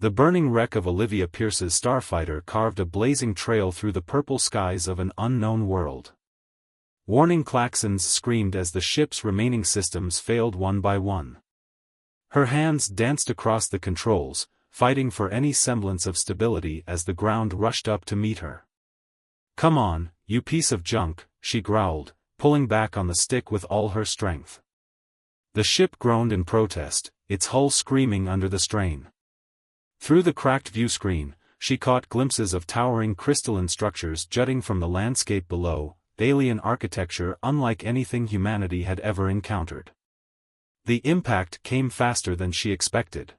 The burning wreck of Olivia Pierce's starfighter carved a blazing trail through the purple skies of an unknown world. Warning klaxons screamed as the ship's remaining systems failed one by one. Her hands danced across the controls, fighting for any semblance of stability as the ground rushed up to meet her. "Come on, you piece of junk," she growled, pulling back on the stick with all her strength. The ship groaned in protest, its hull screaming under the strain. Through the cracked viewscreen, she caught glimpses of towering crystalline structures jutting from the landscape below, alien architecture unlike anything humanity had ever encountered. The impact came faster than she expected.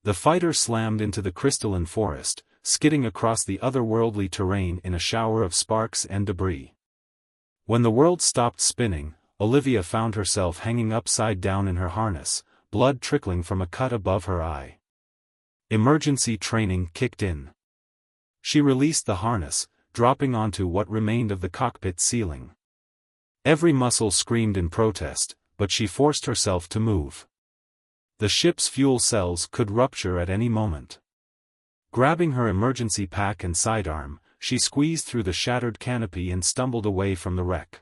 The fighter slammed into the crystalline forest, skidding across the otherworldly terrain in a shower of sparks and debris. When the world stopped spinning, Olivia found herself hanging upside down in her harness, blood trickling from a cut above her eye. Emergency training kicked in. She released the harness, dropping onto what remained of the cockpit ceiling. Every muscle screamed in protest, but she forced herself to move. The ship's fuel cells could rupture at any moment. Grabbing her emergency pack and sidearm, she squeezed through the shattered canopy and stumbled away from the wreck.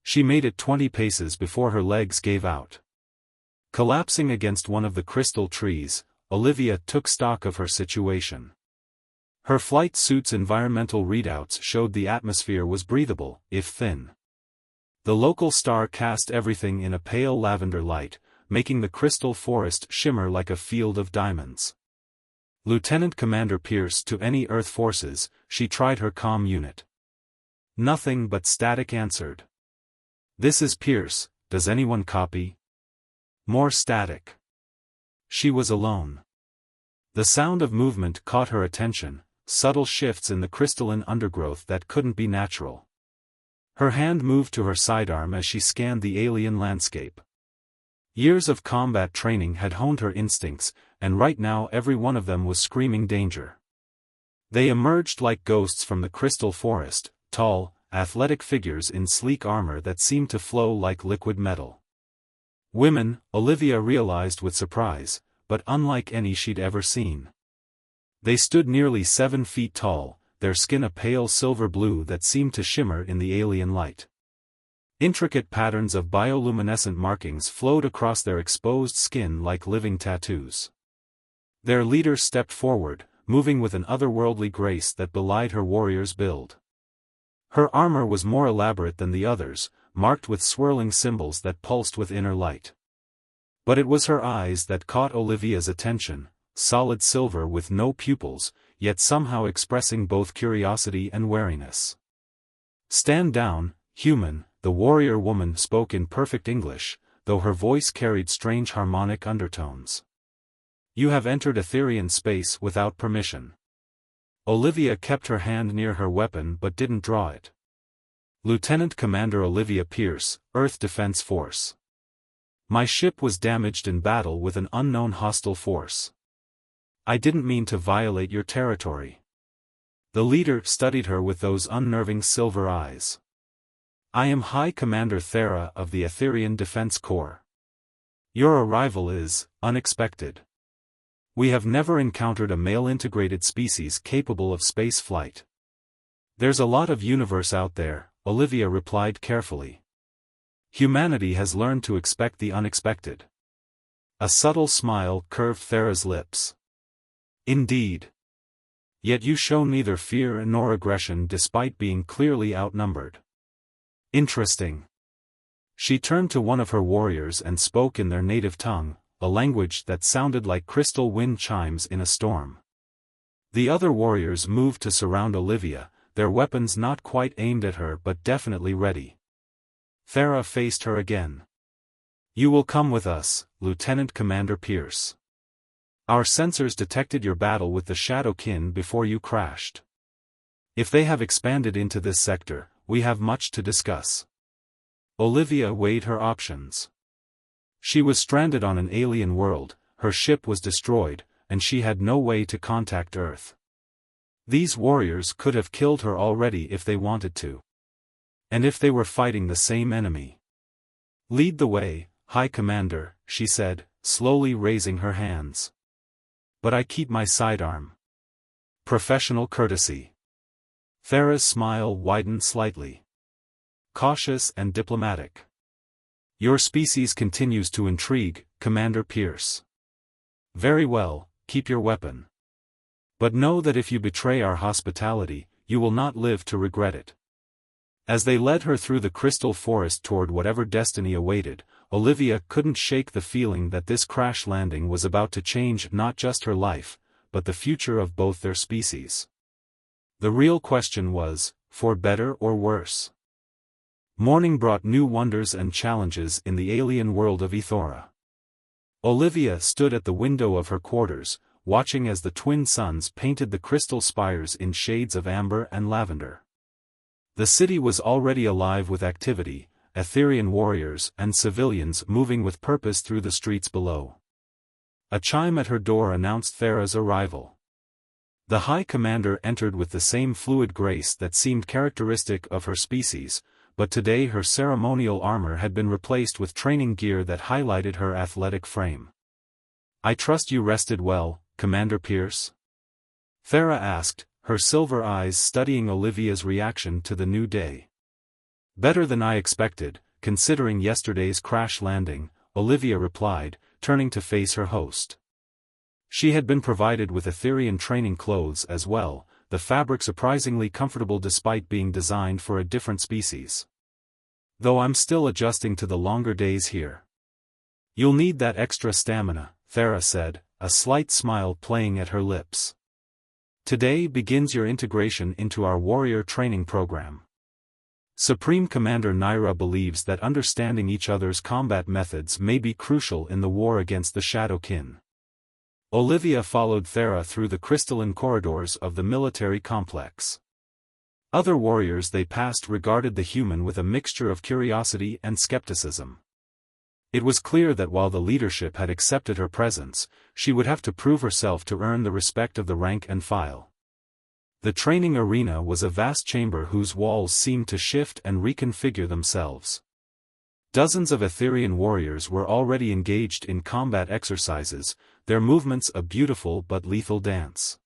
She made it 20 paces before her legs gave out. Collapsing against one of the crystal trees, Olivia took stock of her situation. Her flight suit's environmental readouts showed the atmosphere was breathable, if thin. The local star cast everything in a pale lavender light, making the crystal forest shimmer like a field of diamonds. "Lieutenant Commander Pierce to any Earth forces," she tried her comm unit. Nothing but static answered. "This is Pierce, does anyone copy?" More static. She was alone. The sound of movement caught her attention, subtle shifts in the crystalline undergrowth that couldn't be natural. Her hand moved to her sidearm as she scanned the alien landscape. Years of combat training had honed her instincts, and right now every one of them was screaming danger. They emerged like ghosts from the crystal forest, tall, athletic figures in sleek armor that seemed to flow like liquid metal. Women, Olivia realized with surprise, but unlike any she'd ever seen. They stood nearly 7 feet tall, their skin a pale silver blue that seemed to shimmer in the alien light. Intricate patterns of bioluminescent markings flowed across their exposed skin like living tattoos. Their leader stepped forward, moving with an otherworldly grace that belied her warrior's build. Her armor was more elaborate than the others, marked with swirling symbols that pulsed with inner light. But it was her eyes that caught Olivia's attention, solid silver with no pupils, yet somehow expressing both curiosity and wariness. "Stand down, human," the warrior woman spoke in perfect English, though her voice carried strange harmonic undertones. "You have entered Etherian space without permission." Olivia kept her hand near her weapon but didn't draw it. "Lieutenant Commander Olivia Pierce, Earth Defense Force. My ship was damaged in battle with an unknown hostile force. I didn't mean to violate your territory." The leader studied her with those unnerving silver eyes. "I am High Commander Thera of the Etherian Defense Corps. Your arrival is unexpected. We have never encountered a male-integrated species capable of space flight." "There's a lot of universe out there," Olivia replied carefully. "Humanity has learned to expect the unexpected." A subtle smile curved Thera's lips. "Indeed. Yet you show neither fear nor aggression despite being clearly outnumbered. Interesting." She turned to one of her warriors and spoke in their native tongue, a language that sounded like crystal wind chimes in a storm. The other warriors moved to surround Olivia, their weapons not quite aimed at her but definitely ready. Thera faced her again. "You will come with us, Lieutenant Commander Pierce. Our sensors detected your battle with the Shadowkin before you crashed. If they have expanded into this sector, we have much to discuss." Olivia weighed her options. She was stranded on an alien world, her ship was destroyed, and she had no way to contact Earth. These warriors could have killed her already if they wanted to. And if they were fighting the same enemy. "Lead the way, High Commander," she said, slowly raising her hands. but I keep my sidearm. Professional courtesy. Thera's smile widened slightly. Cautious and diplomatic. Your species continues to intrigue, Commander Pierce. Very well, keep your weapon. But know that if you betray our hospitality, you will not live to regret it. As they led her through the crystal forest toward whatever destiny awaited, Olivia couldn't shake the feeling that this crash landing was about to change not just her life, but the future of both their species. The real question was, for better or worse? Morning brought new wonders and challenges in the alien world of Ethora. Olivia stood at the window of her quarters, watching as the twin suns painted the crystal spires in shades of amber and lavender. The city was already alive with activity, Etherian warriors and civilians moving with purpose through the streets below. A chime at her door announced Thera's arrival. The High Commander entered with the same fluid grace that seemed characteristic of her species, but today her ceremonial armor had been replaced with training gear that highlighted her athletic frame. "I trust you rested well, Commander Pierce?" Thera asked, her silver eyes studying Olivia's reaction to the new day. "Better than I expected, considering yesterday's crash landing," Olivia replied, turning to face her host. She had been provided with Etherian training clothes as well, the fabric surprisingly comfortable despite being designed for a different species. "Though I'm still adjusting to the longer days here." "You'll need that extra stamina," Thera said, a slight smile playing at her lips. "Today begins your integration into our warrior training program. Supreme Commander Naira believes that understanding each other's combat methods may be crucial in the war against the Shadowkin." Olivia followed Thera through the crystalline corridors of the military complex. Other warriors they passed regarded the human with a mixture of curiosity and skepticism. It was clear that while the leadership had accepted her presence, she would have to prove herself to earn the respect of the rank and file. The training arena was a vast chamber whose walls seemed to shift and reconfigure themselves. Dozens of Etherian warriors were already engaged in combat exercises, their movements a beautiful but lethal dance.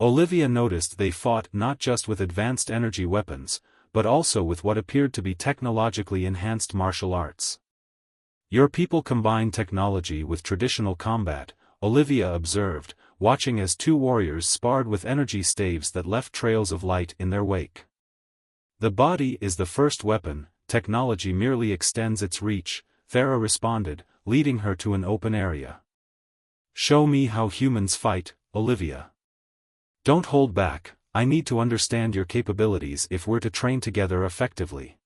Olivia noticed they fought not just with advanced energy weapons, but also with what appeared to be technologically enhanced martial arts. "Your people combine technology with traditional combat," Olivia observed, watching as two warriors sparred with energy staves that left trails of light in their wake. "The body is the first weapon, technology merely extends its reach," Thera responded, leading her to an open area. "Show me how humans fight, Olivia. Don't hold back, I need to understand your capabilities if we're to train together effectively."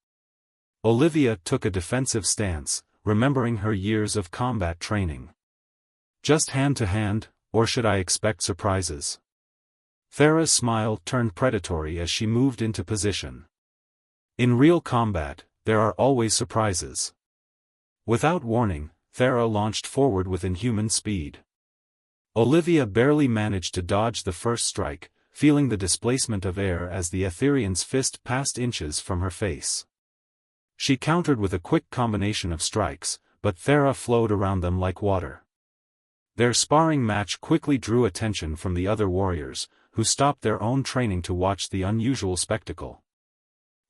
Olivia took a defensive stance, remembering her years of combat training. "Just hand to hand, or should I expect surprises?" Thera's smile turned predatory as she moved into position. "In real combat, there are always surprises." Without warning, Thera launched forward with inhuman speed. Olivia barely managed to dodge the first strike, feeling the displacement of air as the Etherian's fist passed inches from her face. She countered with a quick combination of strikes, but Thera flowed around them like water. Their sparring match quickly drew attention from the other warriors, who stopped their own training to watch the unusual spectacle.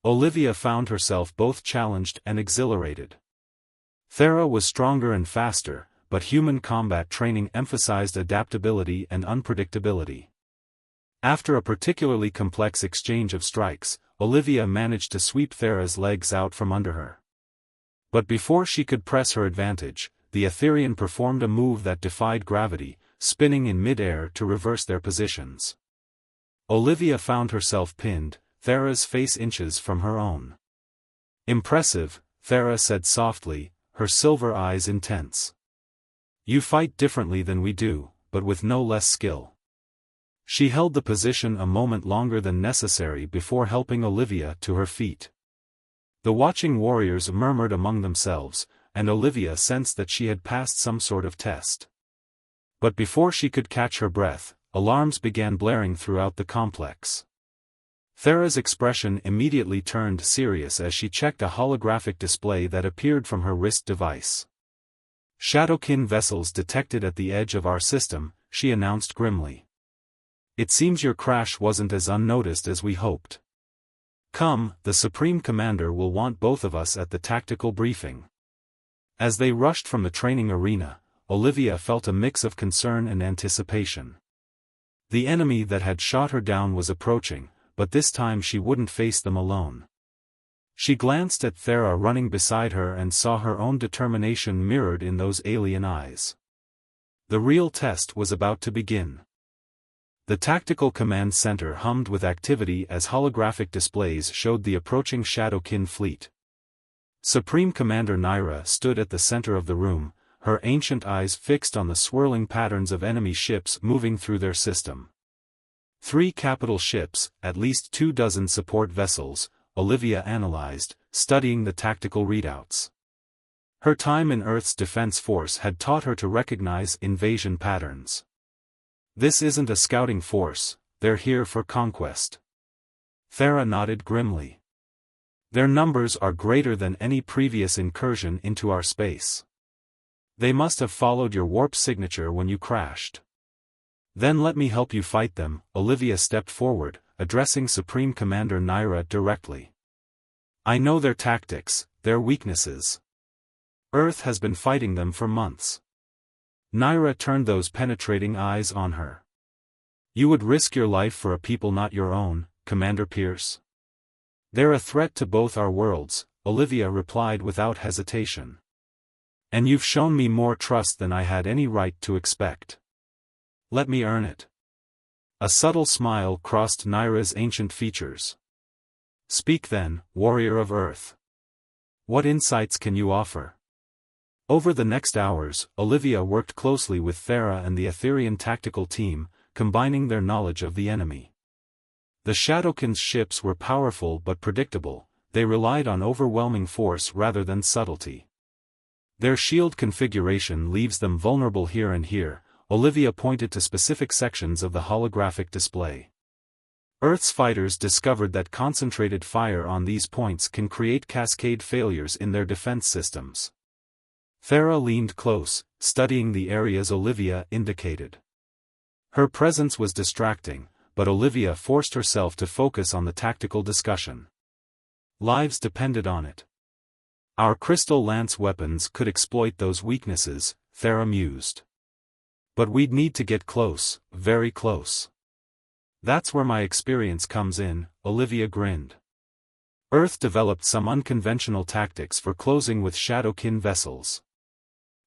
Olivia found herself both challenged and exhilarated. Thera was stronger and faster, but human combat training emphasized adaptability and unpredictability. After a particularly complex exchange of strikes, Olivia managed to sweep Thera's legs out from under her. But before she could press her advantage, the Etherian performed a move that defied gravity, spinning in mid-air to reverse their positions. Olivia found herself pinned, Thera's face inches from her own. "Impressive," Thera said softly, her silver eyes intense. "You fight differently than we do, but with no less skill." She held the position a moment longer than necessary before helping Olivia to her feet. The watching warriors murmured among themselves, and Olivia sensed that she had passed some sort of test. But before she could catch her breath, alarms began blaring throughout the complex. Thera's expression immediately turned serious as she checked a holographic display that appeared from her wrist device. "Shadowkin vessels detected at the edge of our system," she announced grimly. "It seems your crash wasn't as unnoticed as we hoped. Come, the Supreme Commander will want both of us at the tactical briefing." As they rushed from the training arena, Olivia felt a mix of concern and anticipation. The enemy that had shot her down was approaching, but this time she wouldn't face them alone. She glanced at Thera running beside her and saw her own determination mirrored in those alien eyes. The real test was about to begin. The Tactical Command Center hummed with activity as holographic displays showed the approaching Shadowkin fleet. Supreme Commander Naira stood at the center of the room, her ancient eyes fixed on the swirling patterns of enemy ships moving through their system. 3 capital ships, at least 24 support vessels, Olivia analyzed, studying the tactical readouts. Her time in Earth's defense force had taught her to recognize invasion patterns. This isn't a scouting force, they're here for conquest. Thera nodded grimly. Their numbers are greater than any previous incursion into our space. They must have followed your warp signature when you crashed. Then let me help you fight them. Olivia stepped forward, addressing Supreme Commander Naira directly. I know their tactics, their weaknesses. Earth has been fighting them for months. Naira turned those penetrating eyes on her. You would risk your life for a people not your own, Commander Pierce? They're a threat to both our worlds, Olivia replied without hesitation. And you've shown me more trust than I had any right to expect. Let me earn it. A subtle smile crossed Naira's ancient features. Speak then, warrior of Earth. What insights can you offer? Over the next hours, Olivia worked closely with Thera and the Etherian tactical team, combining their knowledge of the enemy. The Shadowkin's ships were powerful but predictable, they relied on overwhelming force rather than subtlety. Their shield configuration leaves them vulnerable here and here. Olivia pointed to specific sections of the holographic display. Earth's fighters discovered that concentrated fire on these points can create cascade failures in their defense systems. Thera leaned close, studying the areas Olivia indicated. Her presence was distracting, but Olivia forced herself to focus on the tactical discussion. Lives depended on it. Our crystal lance weapons could exploit those weaknesses, Thera mused. But we'd need to get close, very close. That's where my experience comes in, Olivia grinned. Earth developed some unconventional tactics for closing with Shadowkin vessels.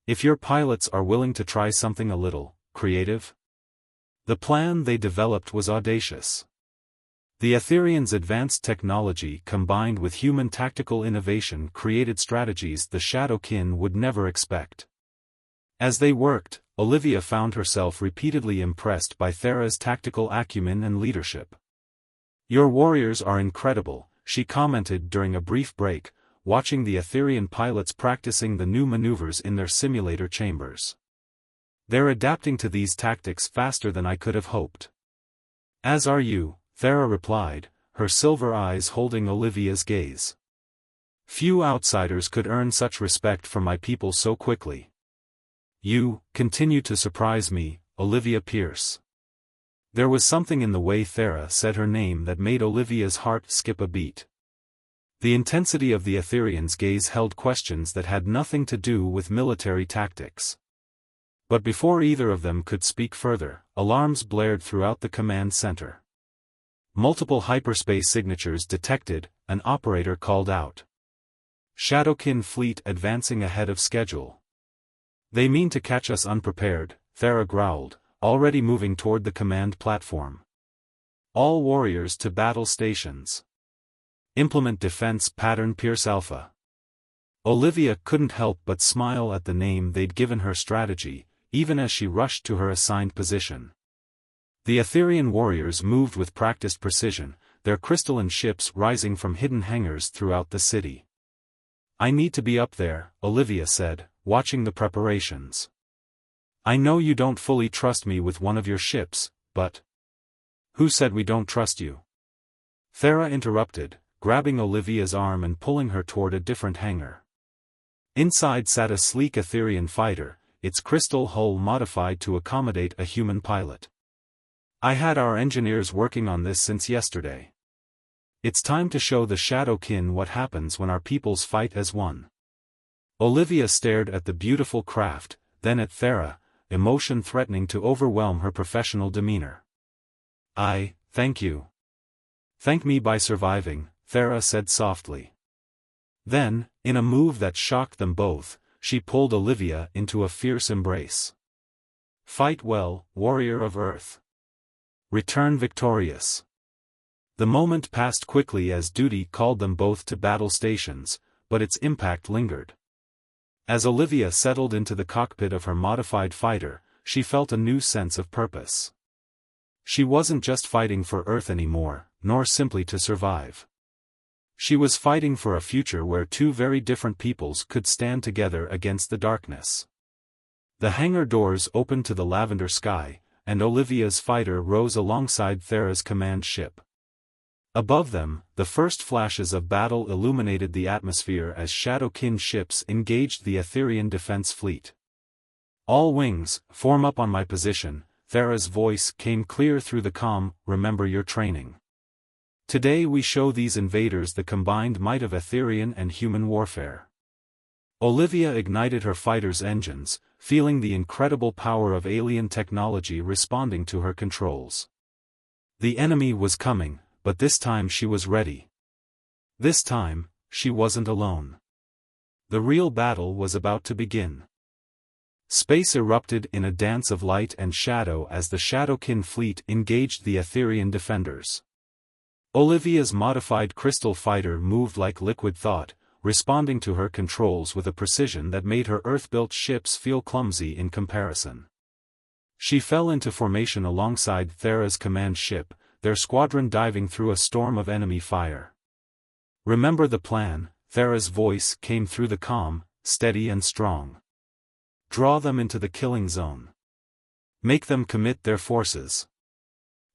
If your pilots are willing to try something a little creative? The plan they developed was audacious. The Etherians' advanced technology combined with human tactical innovation created strategies the Shadowkin would never expect. As they worked, Olivia found herself repeatedly impressed by Thera's tactical acumen and leadership. Your warriors are incredible, she commented during a brief break, watching the Etherian pilots practicing the new maneuvers in their simulator chambers. They're adapting to these tactics faster than I could have hoped. As are you, Thera replied, her silver eyes holding Olivia's gaze. Few outsiders could earn such respect from my people so quickly. You continue to surprise me, Olivia Pierce. There was something in the way Thera said her name that made Olivia's heart skip a beat. The intensity of the Etherian's gaze held questions that had nothing to do with military tactics. But before either of them could speak further, alarms blared throughout the command center. Multiple hyperspace signatures detected, an operator called out. Shadowkin fleet advancing ahead of schedule. They mean to catch us unprepared, Thera growled, already moving toward the command platform. All warriors to battle stations. Implement defense pattern Pierce Alpha. Olivia couldn't help but smile at the name they'd given her strategy, even as she rushed to her assigned position. The Etherian warriors moved with practiced precision, their crystalline ships rising from hidden hangars throughout the city. I need to be up there, Olivia said, watching the preparations. I know you don't fully trust me with one of your ships, but... Who said we don't trust you? Thera interrupted, grabbing Olivia's arm and pulling her toward a different hangar. Inside sat a sleek Etherian fighter, its crystal hull modified to accommodate a human pilot. I had our engineers working on this since yesterday. It's time to show the Shadowkin what happens when our peoples fight as one. Olivia stared at the beautiful craft, then at Thera, emotion threatening to overwhelm her professional demeanor. Thank you. Thank me by surviving, Thera said softly. Then, in a move that shocked them both, she pulled Olivia into a fierce embrace. Fight well, warrior of Earth. Return victorious. The moment passed quickly as duty called them both to battle stations, but its impact lingered. As Olivia settled into the cockpit of her modified fighter, she felt a new sense of purpose. She wasn't just fighting for Earth anymore, nor simply to survive. She was fighting for a future where two very different peoples could stand together against the darkness. The hangar doors opened to the lavender sky, and Olivia's fighter rose alongside Thera's command ship. Above them, the first flashes of battle illuminated the atmosphere as Shadowkin ships engaged the Etherian defense fleet. All wings, form up on my position, Thera's voice came clear through the comm, remember your training. Today we show these invaders the combined might of Etherian and human warfare. Olivia ignited her fighter's engines, feeling the incredible power of alien technology responding to her controls. The enemy was coming, but this time she was ready. This time, she wasn't alone. The real battle was about to begin. Space erupted in a dance of light and shadow as the Shadowkin fleet engaged the Etherian defenders. Olivia's modified crystal fighter moved like liquid thought, responding to her controls with a precision that made her Earth-built ships feel clumsy in comparison. She fell into formation alongside Thera's command ship, their squadron diving through a storm of enemy fire. Remember the plan, Thera's voice came through the comm, steady and strong. Draw them into the killing zone. Make them commit their forces.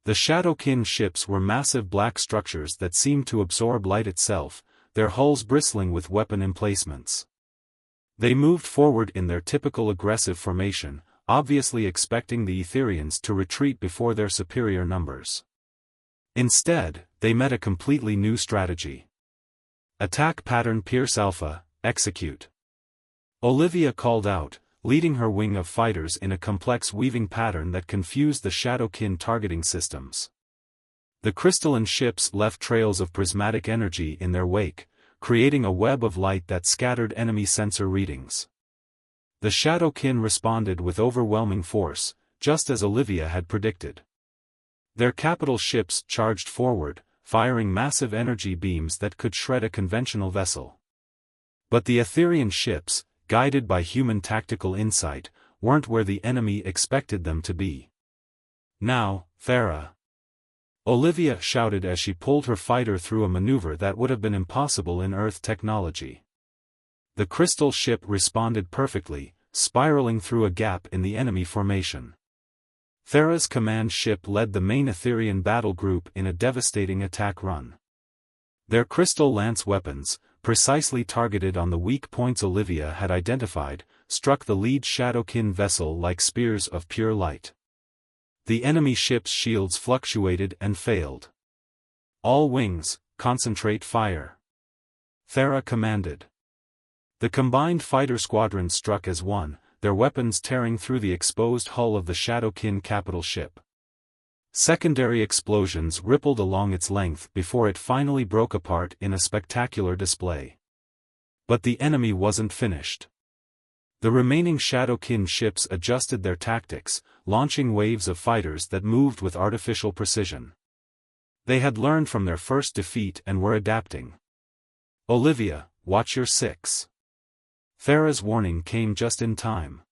The Shadowkin ships were massive black structures that seemed to absorb light itself, their hulls bristling with weapon emplacements. They moved forward in their typical aggressive formation, obviously expecting the Etherians to retreat before their superior numbers. Instead, they met a completely new strategy. Attack pattern Pierce Alpha, execute. Olivia called out, leading her wing of fighters in a complex weaving pattern that confused the Shadowkin targeting systems. The crystalline ships left trails of prismatic energy in their wake, creating a web of light that scattered enemy sensor readings. The Shadowkin responded with overwhelming force, just as Olivia had predicted. Their capital ships charged forward, firing massive energy beams that could shred a conventional vessel. But the Etherian ships, guided by human tactical insight, weren't where the enemy expected them to be. Now, Thera! Olivia shouted as she pulled her fighter through a maneuver that would have been impossible in Earth technology. The crystal ship responded perfectly, spiraling through a gap in the enemy formation. Thera's command ship led the main Etherian battle group in a devastating attack run. Their crystal lance weapons, precisely targeted on the weak points Olivia had identified, struck the lead Shadowkin vessel like spears of pure light. The enemy ship's shields fluctuated and failed. All wings, concentrate fire. Thera commanded. The combined fighter squadrons struck as one, their weapons tearing through the exposed hull of the Shadowkin capital ship. Secondary explosions rippled along its length before it finally broke apart in a spectacular display. But the enemy wasn't finished. The remaining Shadowkin ships adjusted their tactics, launching waves of fighters that moved with artificial precision. They had learned from their first defeat and were adapting. Olivia, watch your six. Thera's warning came just in time.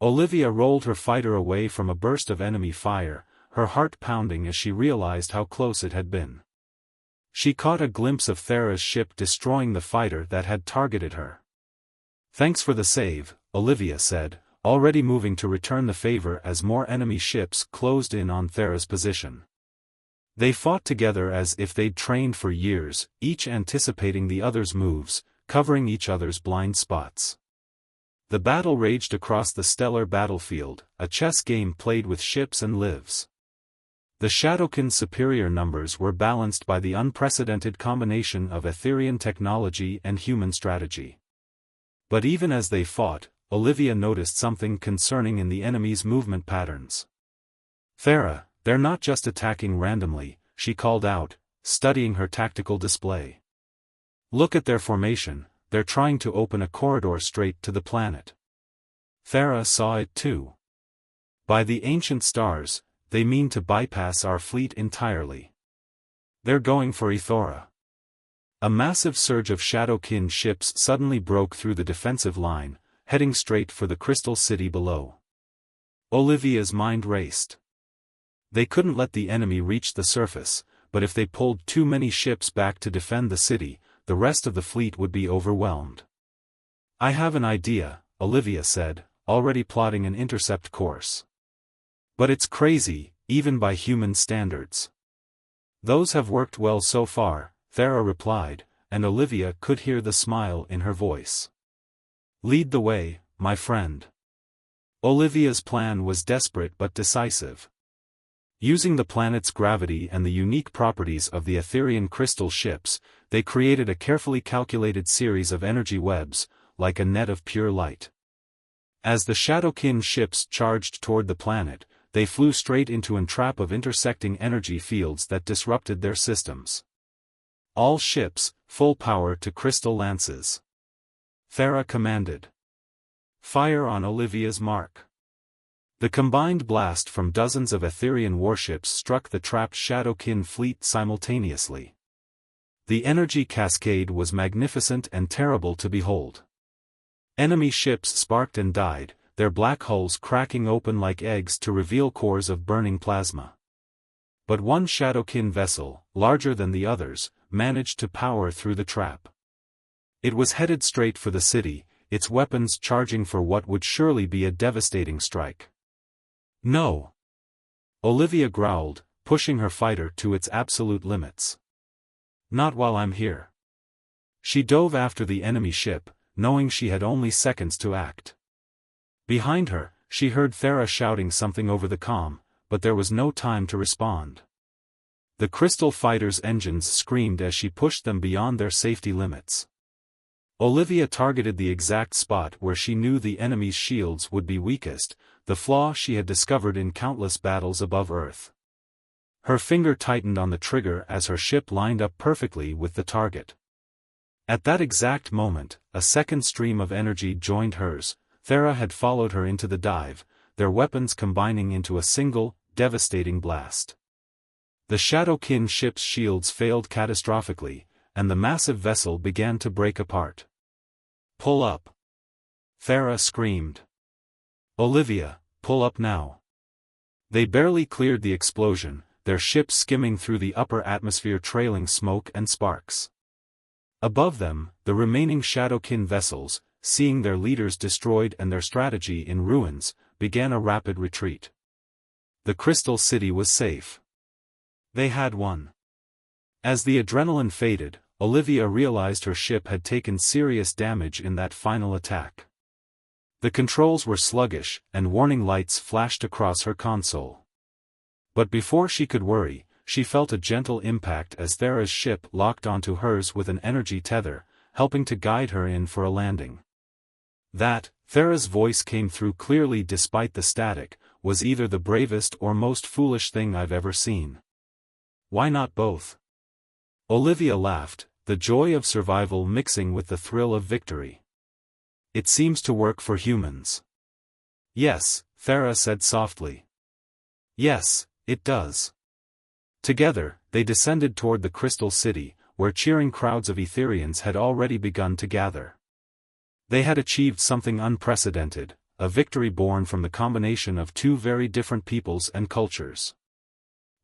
Olivia rolled her fighter away from a burst of enemy fire, her heart pounding as she realized how close it had been. She caught a glimpse of Thera's ship destroying the fighter that had targeted her. Thanks for the save, Olivia said, already moving to return the favor as more enemy ships closed in on Thera's position. They fought together as if they'd trained for years, each anticipating the other's moves, covering each other's blind spots. The battle raged across the stellar battlefield, a chess game played with ships and lives. The Shadowkin's superior numbers were balanced by the unprecedented combination of Etherian technology and human strategy. But even as they fought, Olivia noticed something concerning in the enemy's movement patterns. "Farah, they're not just attacking randomly," she called out, studying her tactical display. "Look at their formation, they're trying to open a corridor straight to the planet." Farah saw it too. "By the ancient stars, they mean to bypass our fleet entirely. They're going for Ithora." A massive surge of Shadowkin ships suddenly broke through the defensive line, heading straight for the Crystal City below. Olivia's mind raced. They couldn't let the enemy reach the surface, but if they pulled too many ships back to defend the city, the rest of the fleet would be overwhelmed. "I have an idea," Olivia said, already plotting an intercept course. "But it's crazy, even by human standards." "Those have worked well so far," Farah replied, and Olivia could hear the smile in her voice. "Lead the way, my friend." Olivia's plan was desperate but decisive. Using the planet's gravity and the unique properties of the Etherian crystal ships, they created a carefully calculated series of energy webs, like a net of pure light. As the Shadowkin ships charged toward the planet, they flew straight into a trap of intersecting energy fields that disrupted their systems. "All ships, full power to crystal lances," Farah commanded. "Fire on Olivia's mark." The combined blast from dozens of Etherian warships struck the trapped Shadowkin fleet simultaneously. The energy cascade was magnificent and terrible to behold. Enemy ships sparked and died, their black hulls cracking open like eggs to reveal cores of burning plasma. But one Shadowkin vessel, larger than the others, managed to power through the trap. It was headed straight for the city, its weapons charging for what would surely be a devastating strike. "No!" Olivia growled, pushing her fighter to its absolute limits. "Not while I'm here." She dove after the enemy ship, knowing she had only seconds to act. Behind her, she heard Farah shouting something over the comm, but there was no time to respond. The crystal fighter's engines screamed as she pushed them beyond their safety limits. Olivia targeted the exact spot where she knew the enemy's shields would be weakest, the flaw she had discovered in countless battles above Earth. Her finger tightened on the trigger as her ship lined up perfectly with the target. At that exact moment, a second stream of energy joined hers. Farah had followed her into the dive, their weapons combining into a single, devastating blast. The Shadowkin ship's shields failed catastrophically, and the massive vessel began to break apart. "Pull up!" Farah screamed. "Olivia, pull up now." They barely cleared the explosion, their ship skimming through the upper atmosphere trailing smoke and sparks. Above them, the remaining Shadowkin vessels, seeing their leaders destroyed and their strategy in ruins, began a rapid retreat. The Crystal City was safe. They had won. As the adrenaline faded, Olivia realized her ship had taken serious damage in that final attack. The controls were sluggish, and warning lights flashed across her console. But before she could worry, she felt a gentle impact as Thera's ship locked onto hers with an energy tether, helping to guide her in for a landing. That, Thera's voice came through clearly despite the static, was either the bravest or most foolish thing I've ever seen. Why not both? Olivia laughed, the joy of survival mixing with the thrill of victory. It seems to work for humans. Yes, Thera said softly. Yes, it does. Together, they descended toward the Crystal City, where cheering crowds of Etherians had already begun to gather. They had achieved something unprecedented, a victory born from the combination of two very different peoples and cultures.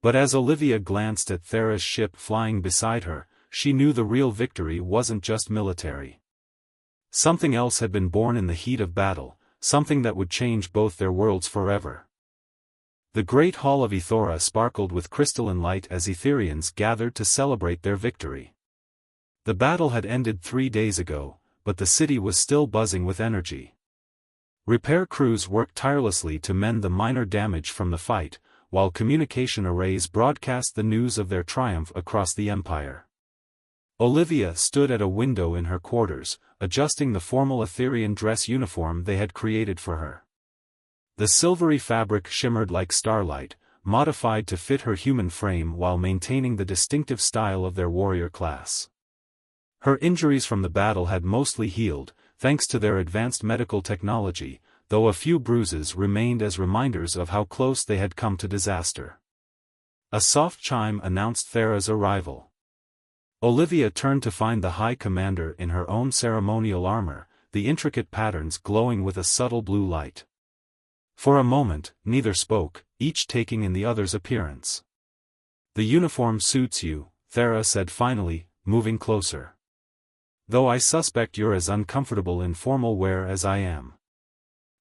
But as Olivia glanced at Thera's ship flying beside her, she knew the real victory wasn't just military. Something else had been born in the heat of battle, something that would change both their worlds forever. The Great Hall of Ithora sparkled with crystalline light as Etherians gathered to celebrate their victory. The battle had ended 3 days ago, but the city was still buzzing with energy. Repair crews worked tirelessly to mend the minor damage from the fight, while communication arrays broadcast the news of their triumph across the Empire. Olivia stood at a window in her quarters, adjusting the formal Etherian dress uniform they had created for her. The silvery fabric shimmered like starlight, modified to fit her human frame while maintaining the distinctive style of their warrior class. Her injuries from the battle had mostly healed, thanks to their advanced medical technology, though a few bruises remained as reminders of how close they had come to disaster. A soft chime announced Thera's arrival. Olivia turned to find the High Commander in her own ceremonial armor, the intricate patterns glowing with a subtle blue light. For a moment, neither spoke, each taking in the other's appearance. "The uniform suits you," Thera said finally, moving closer. "Though I suspect you're as uncomfortable in formal wear as I am."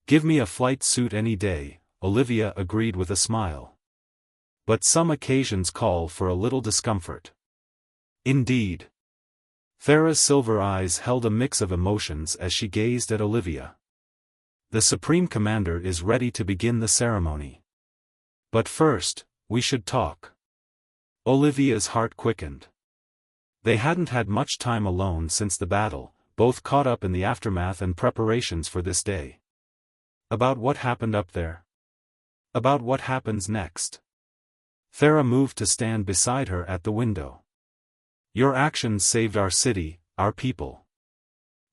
"Give me a flight suit any day," Olivia agreed with a smile. "But some occasions call for a little discomfort." "Indeed." Thera's silver eyes held a mix of emotions as she gazed at Olivia. "The Supreme Commander is ready to begin the ceremony. But first, we should talk." Olivia's heart quickened. They hadn't had much time alone since the battle, both caught up in the aftermath and preparations for this day. About what happened up there? About what happens next? Thera moved to stand beside her at the window. "Your actions saved our city, our people.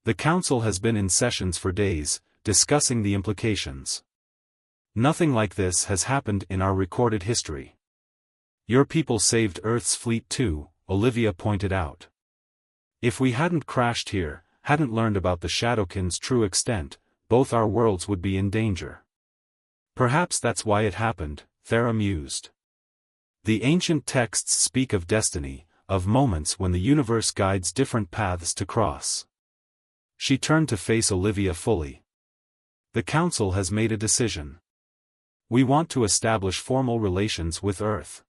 The Council has been in sessions for days, discussing the implications. Nothing like this has happened in our recorded history. Your people saved Earth's fleet too," Olivia pointed out. "If we hadn't crashed here, hadn't learned about the Shadowkin's true extent, both our worlds would be in danger." "Perhaps that's why it happened," Thera mused. "The ancient texts speak of destiny, of moments when the universe guides different paths to cross." She turned to face Olivia fully. "The Council has made a decision. We want to establish formal relations with Earth.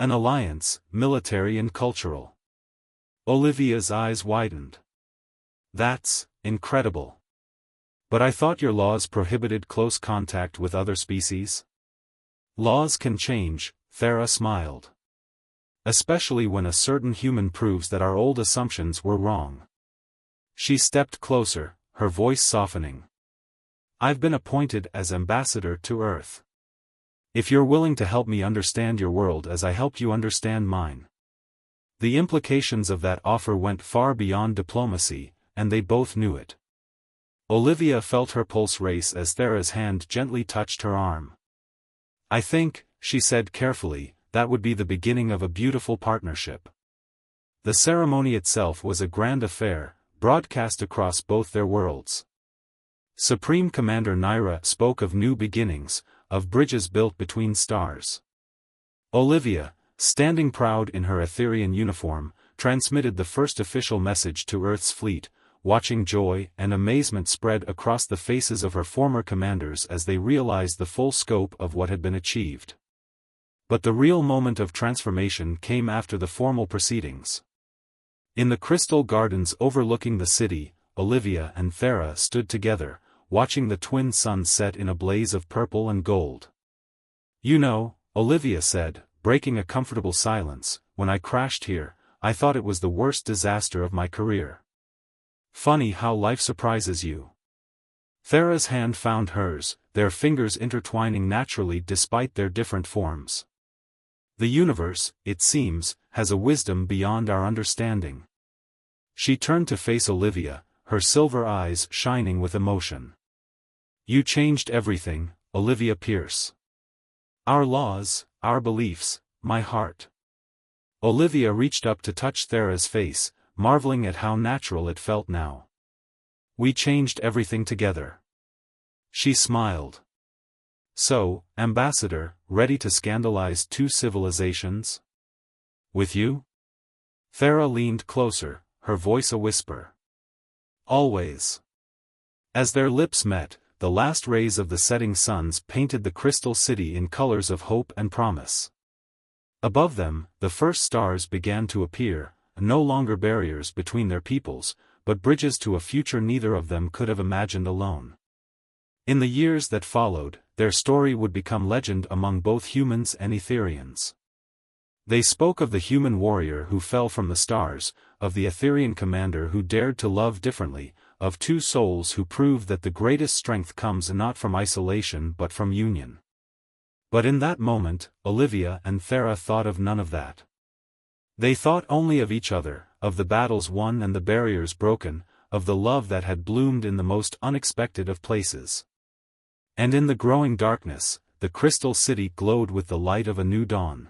An alliance, military and cultural." Olivia's eyes widened. "That's incredible. But I thought your laws prohibited close contact with other species?" "Laws can change," Thera smiled. "Especially when a certain human proves that our old assumptions were wrong." She stepped closer, her voice softening. "I've been appointed as ambassador to Earth. If you're willing to help me understand your world as I helped you understand mine." The implications of that offer went far beyond diplomacy, and they both knew it. Olivia felt her pulse race as Thera's hand gently touched her arm. "I think," she said carefully, "that would be the beginning of a beautiful partnership." The ceremony itself was a grand affair, broadcast across both their worlds. Supreme Commander Naira spoke of new beginnings, of bridges built between stars. Olivia, standing proud in her Etherian uniform, transmitted the first official message to Earth's fleet, watching joy and amazement spread across the faces of her former commanders as they realized the full scope of what had been achieved. But the real moment of transformation came after the formal proceedings. In the crystal gardens overlooking the city, Olivia and Thera stood together, watching the twin suns set in a blaze of purple and gold. "You know," Olivia said, breaking a comfortable silence, "when I crashed here, I thought it was the worst disaster of my career. Funny how life surprises you." Thera's hand found hers, their fingers intertwining naturally despite their different forms. "The universe, it seems, has a wisdom beyond our understanding." She turned to face Olivia, her silver eyes shining with emotion. "You changed everything, Olivia Pierce. Our laws, our beliefs, my heart." Olivia reached up to touch Thera's face, marveling at how natural it felt now. "We changed everything together." She smiled. "So, Ambassador, ready to scandalize two civilizations? With you?" Thera leaned closer, her voice a whisper. "Always." As their lips met, the last rays of the setting suns painted the crystal city in colors of hope and promise. Above them, the first stars began to appear, no longer barriers between their peoples, but bridges to a future neither of them could have imagined alone. In the years that followed, their story would become legend among both humans and Etherians. They spoke of the human warrior who fell from the stars, of the Etherian commander who dared to love differently, of two souls who proved that the greatest strength comes not from isolation but from union. But in that moment, Olivia and Thera thought of none of that. They thought only of each other, of the battles won and the barriers broken, of the love that had bloomed in the most unexpected of places. And in the growing darkness, the crystal city glowed with the light of a new dawn.